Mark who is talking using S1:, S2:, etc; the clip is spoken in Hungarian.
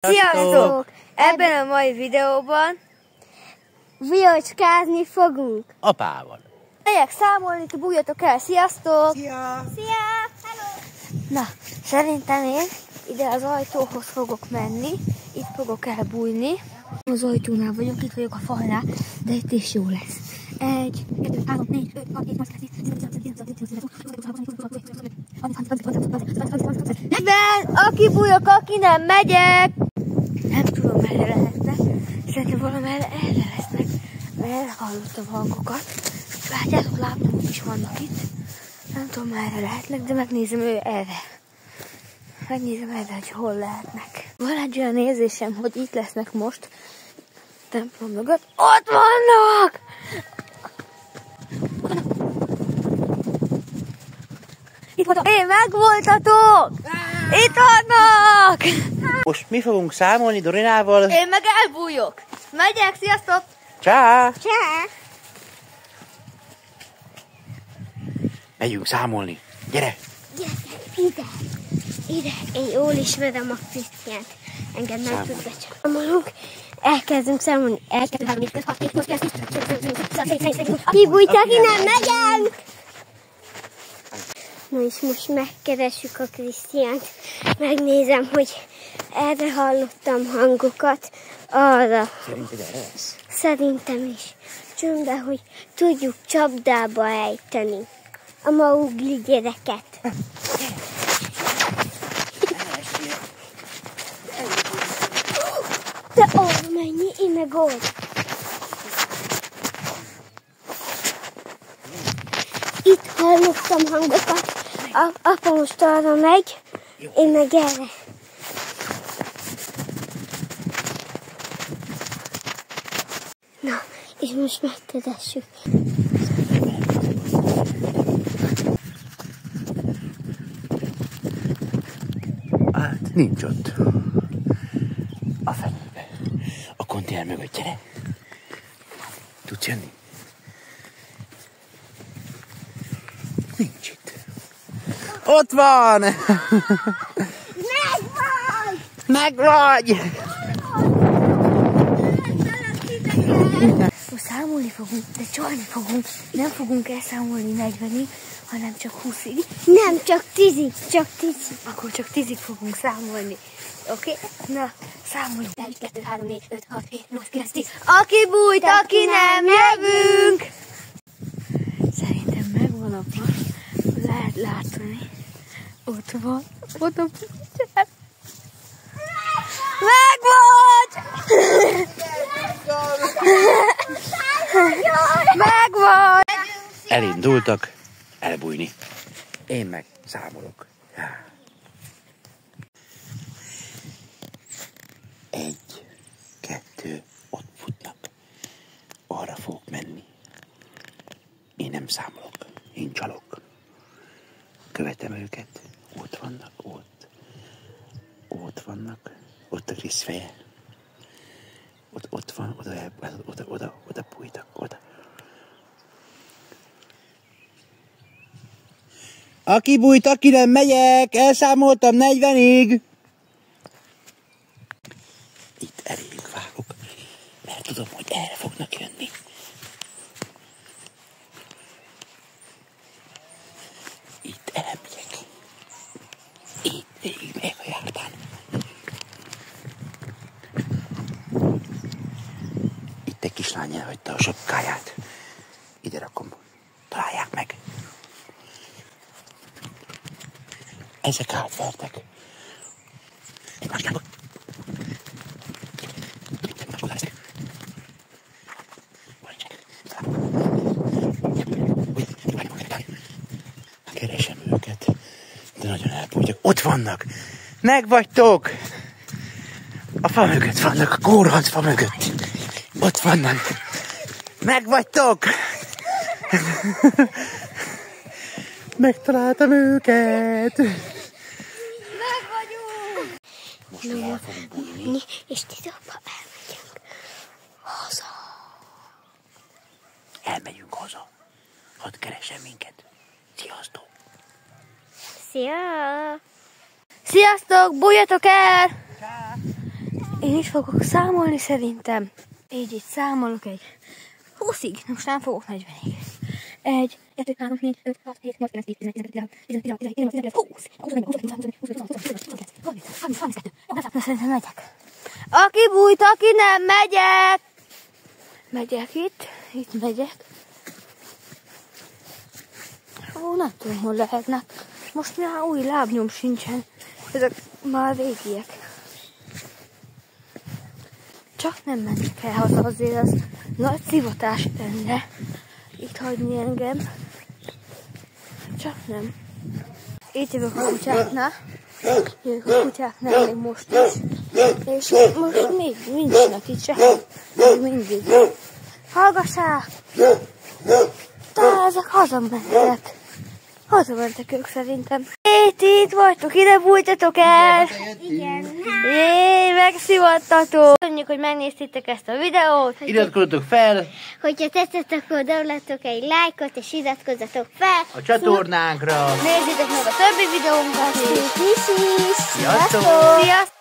S1: Sziasztok! Ebben a mai videóban
S2: viocskázni fogunk.
S3: Apával.
S1: megyek számolni, ti bújjatok el. Sziasztok!
S3: Szia!
S2: Szia! Hello!
S1: Na, szerintem én ide az ajtóhoz fogok menni. Itt fogok elbújni. Az ajtónál vagyok, itt vagyok a falnál, de itt is jó lesz. 1, 2, 3, 4, 5, 6, 7, 8, 9, 40! Aki bújok, aki nem megyek! Nem tudom, merre lehetnek. Szerintem valamerre erre lesznek, mert elhallottam hangokat. Látjátok, lábnyomok is vannak itt. Nem tudom, merre lehetnek, de megnézem erre. Megnézem erre, hogy hol lehetnek. Van egy olyan érzésem, hogy itt lesznek most. Templom mögött. Ott vannak! Itt voltak. Én megvoltatok! Itt vannak!
S3: Most mi fogunk számolni Dorinával.
S1: Én meg elbújok. Megyek, sziasztok!
S3: Csá!
S2: Csá!
S3: Megyünk számolni. Gyere!
S2: Ide! Ide! Én jól ismerem a Krisztiánt. Engem nem tud becsomolunk. Elkezdünk számolni. 1, 2, 3, 4, 5, 6, 7, 8, 9, 10. Ki bújtak, innen megyünk! Na és most megkeressük a Krisztiánt. Megnézem, hogy erre hallottam hangokat. Arra.
S3: Szerinted erre lesz?
S2: Szerintem is. Csöndbe, hogy tudjuk csapdába ejteni a Maugli gyereket. De mennyi, én meg ott. Itt hallottam hangokat. Apa most arra megy, én meg erre. Na, és most megkeressük.
S3: Hát, nincs ott. A fenébe. A konténer mögött, gyere. Tudsz jönni? Nincs itt. Ott van!
S2: Megvagy!
S3: Megvagy!
S1: Most számolni fogunk, de csalni fogunk. Nem fogunk elszámolni 40-ig, hanem csak 20-ig.
S2: Nem, csak 10-ig, csak 10-ig.
S1: Akkor csak 10-ig fogunk számolni. Oké? Na, számoljunk. 1, 2, 3, 4, 5, 6, 7, 8, 9, 10. Aki bújt, aki nem, jövünk! Szerintem megvan a pár. Lehet látni. Ott van. Oda bújtál. Megvagy! Megvagy!
S3: Elindultak elbújni. Én meg számolok. 1, 2, ott futnak. Arra fogok menni. Én nem számolok. Én csalok. Követem őket. Ott vannak, ott. Ott vannak. Ott a Krisz feje. Ott van, oda bújtak, oda. Aki bújt, aki nem megyek, elszámoltam 40-ig. Itt eléjük vágok, mert tudom, hogy erre fognak jönni. Itt elmegyek. Itt végig megyek a járdán. Itt egy kislány elhagyta a sapkáját. Ide rakom. Találják meg. Ezek átvertek. Egy másik lábok. Oda lesznek. Keresem őket, de nagyon elbújtak. Ott vannak! Megvagytok! A fa mögött vannak, a kórhanc fa mögött. Ott vannak. Megvagytok! Megtaláltam őket!
S1: Megvagyunk!
S3: Most el fogunk bújni.
S2: És titokba elmegyünk haza.
S3: Elmegyünk haza. Hadd keressen minket. Sziasztok!
S2: Szia!
S1: Sziasztok, bújjatok el! Én is fogok számolni szerintem. Így itt számolok egy 20-ig, most nem fogok 40-ig. 1, 2, 3, 4, 5, 6, 7, 8, 9, 10, 11, 12, 13, 14, 15, 20. Szerintem megyek. Aki bújt, aki nem, megyek! Megyek itt megyek. Ó, nem tudom, hol lehetnek. Most már új lábnyom sincsen. Ezek már régiek. Csak nem menni kell haza, azért az nagy szivatás lenne itt hagyni engem. Csak nem. Itt jövök a kutyáknál. Jövök a kutyáknál még most is. És most még nincsenek itt sehol. Még mindig. Hallgassák! De ezek hazamentek. Hazamentek ők szerintem. Itt vagytok, ide bújtatok el!
S2: Igen.
S1: Jé, megszivattatok! Köszönjük, hogy megnéztétek ezt a videót.
S3: Iratkozzatok fel
S2: Hogyha tetszett, akkor doblatok egy lájkot, és iratkozzatok fel.
S3: a csatornánkra.
S1: Nézzétek meg a többi videónkat is.
S3: Sziasztok!
S1: Sziasztok!